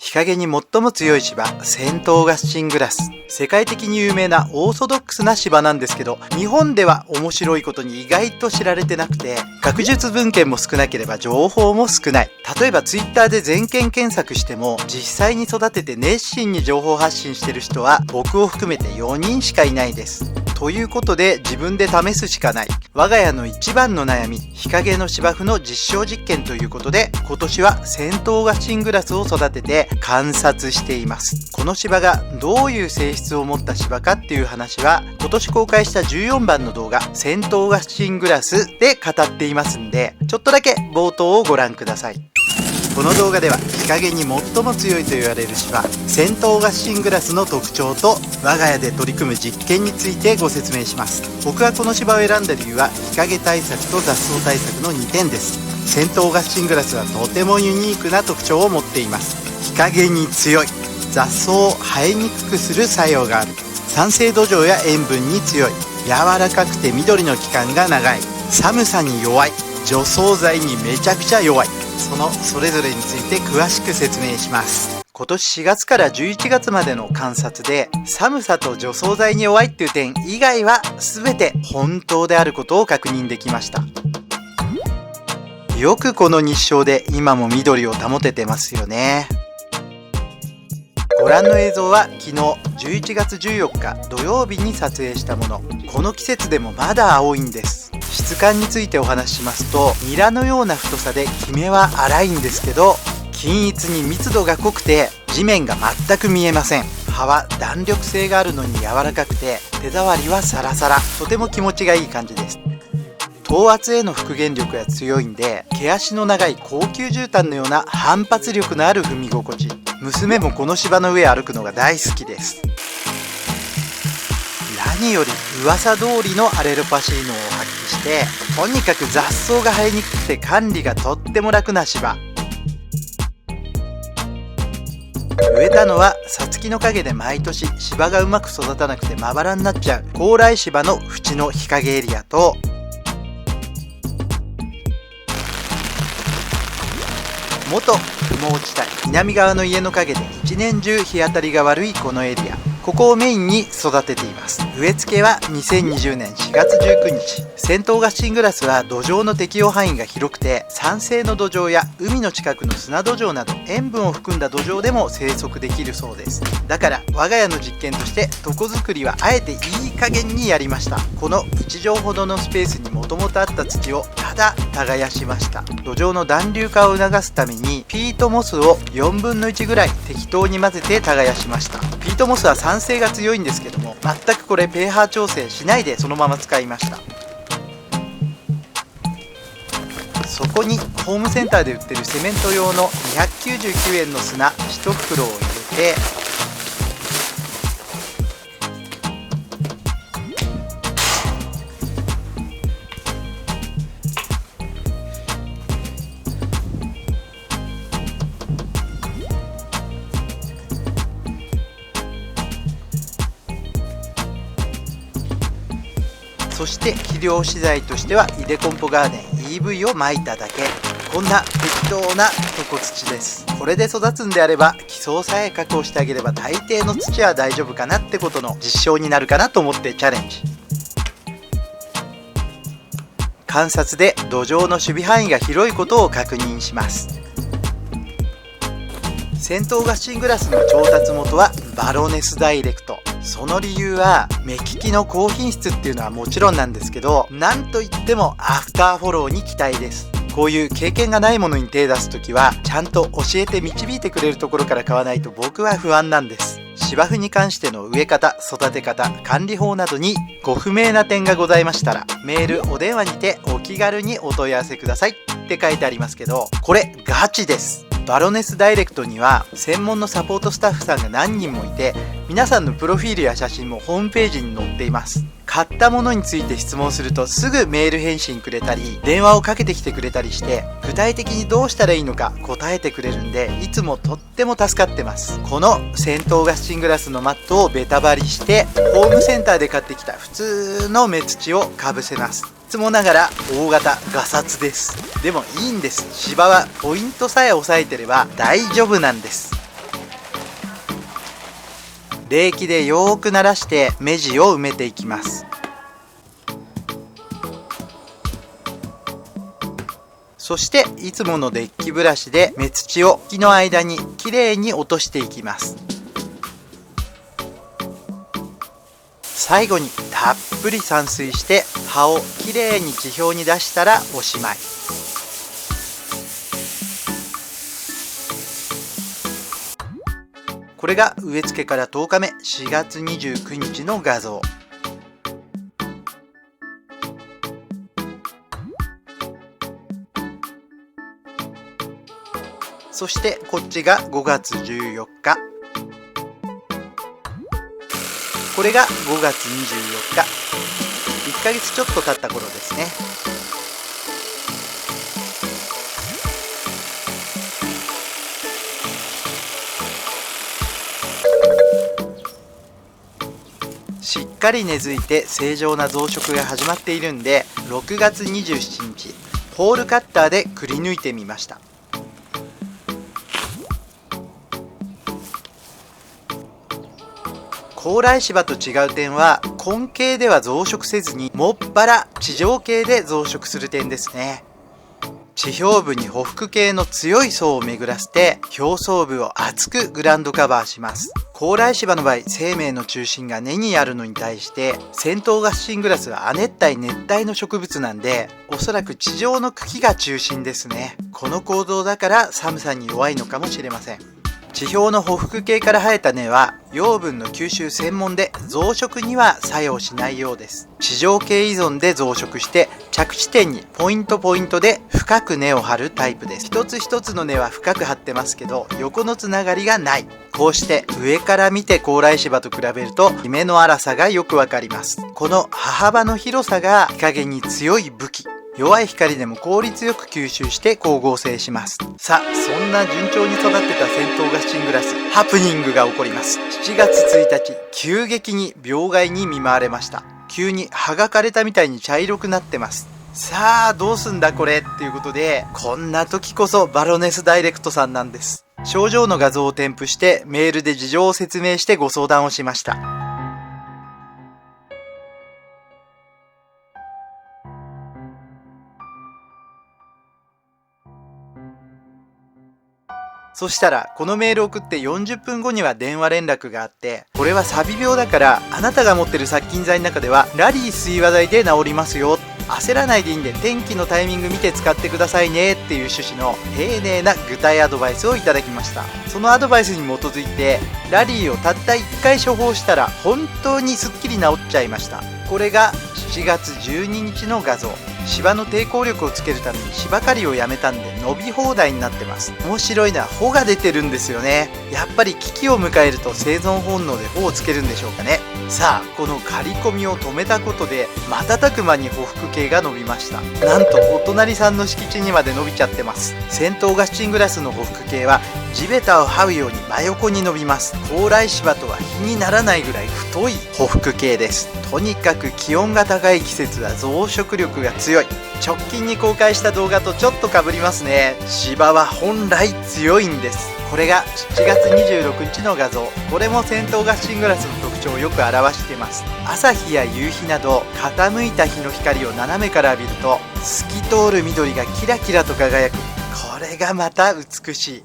日陰に最も強い芝、セントオーガスチングラス。世界的に有名なオーソドックスな芝なんですけど、日本では面白いことに意外と知られてなくて、学術文献も少なければ情報も少ない。例えばツイッターで全県検索しても、実際に育てて熱心に情報発信してる人は僕を含めて4人しかいないです。ということで自分で試すしかない。我が家の一番の悩み、日陰の芝生の実証実験ということで、今年はセントオーガスチングラスを育てて観察しています。この芝がどういう性質を持った芝かっていう話は、今年公開した14番の動画、セントオーガスチングラスで語っていますんで、ちょっとだけ冒頭をご覧ください。この動画では日陰に最も強いと言われる芝、セントオーガスチングラスの特徴と我が家で取り組む実験についてご説明します。僕がこの芝を選んだ理由は日陰対策と雑草対策の2点です。セントオーガスチングラスはとてもユニークな特徴を持っています。日陰に強い、雑草を生えにくくする作用がある、酸性土壌や塩分に強い、柔らかくて緑の期間が長い、寒さに弱い、除草剤にめちゃくちゃ弱い。それぞれについて詳しく説明します。今年4月から11月までの観察で、寒さと除草剤に弱いっていう点以外は全て本当であることを確認できました。よくこの日照で今も緑を保ててますよね。ご覧の映像は昨日11月14日土曜日に撮影したもの。この季節でもまだ青いんです。質感についてお話ししますと、ニラのような太さでキメは粗いんですけど、均一に密度が濃くて地面が全く見えません。葉は弾力性があるのに柔らかくて、手触りはサラサラ、とても気持ちがいい感じです。等圧への復元力が強いんで、毛足の長い高級絨毯のような反発力のある踏み心地。娘もこの芝の上歩くのが大好きです。何より噂通りのアレロパシーノを発揮して、とにかく雑草が生えにくくて管理がとっても楽な芝。植えたのはさつきの陰で毎年芝がうまく育たなくてまばらになっちゃう高麗芝の縁の日陰エリアと、元不毛地帯南側の家の陰で一年中日当たりが悪いこのエリア、ここをメインに育てています。植え付けは2020年4月19日。セントオーガスチングラスは土壌の適用範囲が広くて、酸性の土壌や海の近くの砂土壌など塩分を含んだ土壌でも生息できるそうです。だから我が家の実験として床作りはあえていい加減にやりました。この1畳ほどのスペースにもともとあった土をただ耕しました。土壌の暖流化を促すためにピートモスを4分の1ぐらい適当に混ぜて耕しました。ピートモスは酸性が強いんですけども、全くこれpH調整しないでそのまま使いました。そこにホームセンターで売ってるセメント用の299円の砂1袋を入れて、そして肥料資材としてはイデコンポガーデン EV を撒いただけ。こんな適当な床土です。これで育つんであれば基礎さえ確保してあげれば大抵の土は大丈夫かなってことの実証になるかなと思ってチャレンジ。観察で土壌の守備範囲が広いことを確認します。セントオーガスチングラスの調達元はバロネスダイレクト。その理由は目利きの高品質っていうのはもちろんなんですけど、なんといってもアフターフォローに期待です。こういう経験がないものに手出すときはちゃんと教えて導いてくれるところから買わないと僕は不安なんです。芝生に関しての植え方、育て方、管理法などにご不明な点がございましたら、メール、お電話にてお気軽にお問い合わせくださいって書いてありますけど、これガチです。バロネスダイレクトには専門のサポートスタッフさんが何人もいて、皆さんのプロフィールや写真もホームページに載っています。買ったものについて質問するとすぐメール返信くれたり、電話をかけてきてくれたりして、具体的にどうしたらいいのか答えてくれるんで、いつもとっても助かってます。このセントオーガスチングラスのマットをベタ張りして、ホームセンターで買ってきた普通の目土をかぶせます。いつもながら大型ガサツです。でもいいんです。芝はポイントさえ押さえてれば大丈夫なんです。冷気でよーく慣らして目地を埋めていきます。そしていつものデッキブラシで目土を木の間にきれいに落としていきます。最後にたっぷり散水して葉をきれいに地表に出したらおしまい。これが植え付けから10日目4月29日の画像。そしてこっちが5月14日。これが5月24日。1ヶ月ちょっと経った頃ですね。しっかり根付いて正常な増殖が始まっているんで、6月27日、ホールカッターでくり抜いてみました。高麗芝と違う点は、根茎では増殖せずにもっぱら地上茎で増殖する点ですね。地表部に匍匐系の強い層を巡らせて表層部を厚くグラウンドカバーします。高麗芝の場合、生命の中心が根にあるのに対してセントウガスシングラスは亜熱帯熱帯の植物なんで、おそらく地上の茎が中心ですね。この構造だから寒さに弱いのかもしれません。地表の匍匐系から生えた根は養分の吸収専門で増殖には作用しないようです。地上系依存で増殖して着地点にポイントで深く根を張るタイプです。一つ一つの根は深く張ってますけど、横のつながりがない。こうして上から見て高麗芝と比べると芽の粗さがよくわかります。この葉幅の広さが日陰に強い武器。弱い光でも効率よく吸収して光合成します。さあ、そんな順調に育ってたセントウガスシングラス、ハプニングが起こります。7月1日、急激に病害に見舞われました。急に葉が枯れたみたいに茶色くなってます。さあ、どうすんだこれっていうことで、こんな時こそバロネスダイレクトさんなんです。症状の画像を添付してメールで事情を説明してご相談をしました。そしたら、このメールを送って40分後には電話連絡があって、これはサビ病だから、あなたが持ってる殺菌剤の中では、ラリー水和剤で治りますよ。焦らないでいいんで、天気のタイミング見て使ってくださいねっていう趣旨の丁寧な具体アドバイスをいただきました。そのアドバイスに基づいて、ラリーをたった1回処方したら、本当にすっきり治っちゃいました。これが7月12日の画像。芝の抵抗力をつけるために芝刈りをやめたんで伸び放題になってます。面白いのは穂が出てるんですよね。やっぱり危機を迎えると生存本能で穂をつけるんでしょうかね。さあ、この刈り込みを止めたことで瞬く間に匍匐系が伸びました。なんとお隣さんの敷地にまで伸びちゃってます。セントウガスシングラスの匍匐系は地べたを這うように真横に伸びます。高麗芝とは比にならないぐらい太い匍匐系です。とにかく気温が高い季節は増殖力が強い。直近に公開した動画とちょっと被りますね。芝は本来強いんです。これが7月26日の画像。これもセントウガスシングラスの特徴をよく表しています。朝日や夕日など傾いた日の光を斜めから浴びると透き通る緑がキラキラと輝く。これがまた美しい。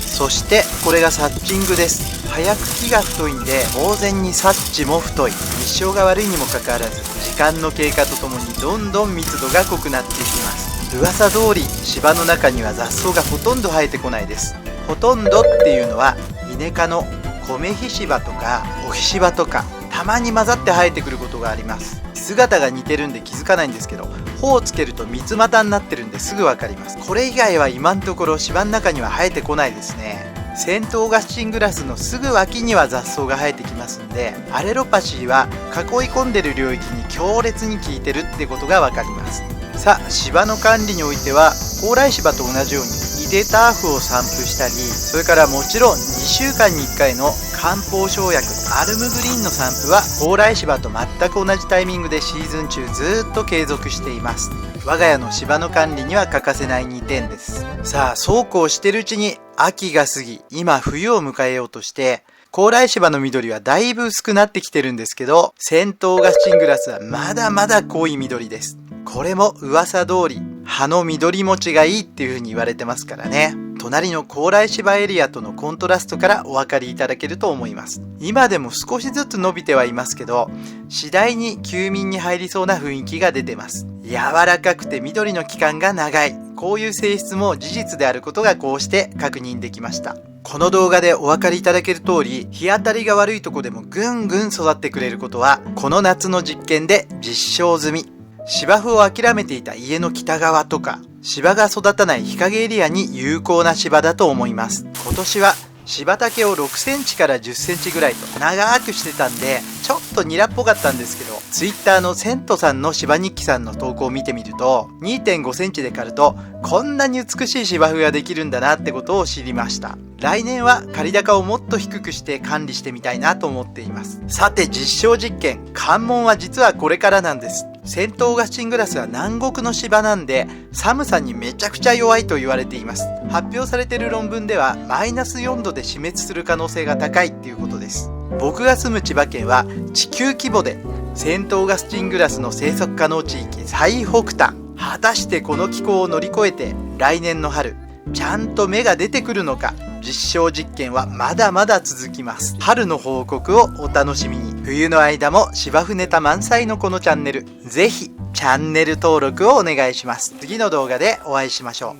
そしてこれがサッチングです。早く茎が太いんで当然にサッチも太い。日照が悪いにもかかわらず時間の経過とともにどんどん密度が濃くなっていきます。噂通り芝の中には雑草がほとんど生えてこないです。ほとんどっていうのはイネ科のコメヒシバとかオヒシバとかたまに混ざって生えてくることがあります。姿が似てるんで気づかないんですけど、穂をつけると三つ股になってるんですぐ分かります。これ以外は今のところ芝の中には生えてこないですね。セントウガスシングラスのすぐ脇には雑草が生えてきますんで、アレロパシーは囲い込んでる領域に強烈に効いてるってことが分かります。さあ、芝の管理においては高麗芝と同じようにイデターフを散布したり、それからもちろん2週間に1回の漢方生薬アルムグリーンの散布は高麗芝と全く同じタイミングでシーズン中ずっと継続しています。我が家の芝の管理には欠かせない2点です。さあ、そうこうしてるうちに秋が過ぎ、今冬を迎えようとして、高麗芝の緑はだいぶ薄くなってきてるんですけど、セントオーガスチングラスはまだまだ濃い緑です。これも噂通り葉の緑持ちがいいっていう風に言われてますからね。隣の高麗芝エリアとのコントラストからお分かりいただけると思います。今でも少しずつ伸びてはいますけど、次第に休眠に入りそうな雰囲気が出てます。柔らかくて緑の期間が長い、こういう性質も事実であることがこうして確認できました。この動画でお分かりいただける通り、日当たりが悪いとこでもぐんぐん育ってくれることはこの夏の実験で実証済み。芝生を諦めていた家の北側とか芝が育たない日陰エリアに有効な芝だと思います。今年は芝丈を6センチから10センチぐらいと長くしてたんで、ちょっとニラっぽかったんですけど、ツイッターのセントさんの芝日記さんの投稿を見てみると、2.5 センチで刈るとこんなに美しい芝生ができるんだなってことを知りました。来年は刈り高をもっと低くして管理してみたいなと思っています。さて実証実験、関門は実はこれからなんです。セントオーガスチングラスは南国の芝なんで寒さにめちゃくちゃ弱いと言われています。発表されている論文ではマイナス4度で死滅する可能性が高いっていうことです。僕が住む千葉県は地球規模でセントオーガスチングラスの生息可能地域最北端。果たしてこの気候を乗り越えて来年の春ちゃんと芽が出てくるのか。実証実験はまだまだ続きます。春の報告をお楽しみに。冬の間も芝生ネタ満載のこのチャンネル、ぜひチャンネル登録をお願いします。次の動画でお会いしましょ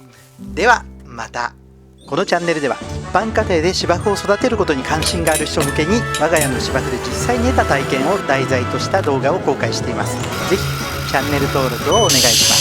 う。ではまた。このチャンネルでは一般家庭で芝生を育てることに関心がある人向けに我が家の芝生で実際に得た体験を題材とした動画を公開しています。ぜひチャンネル登録をお願いします。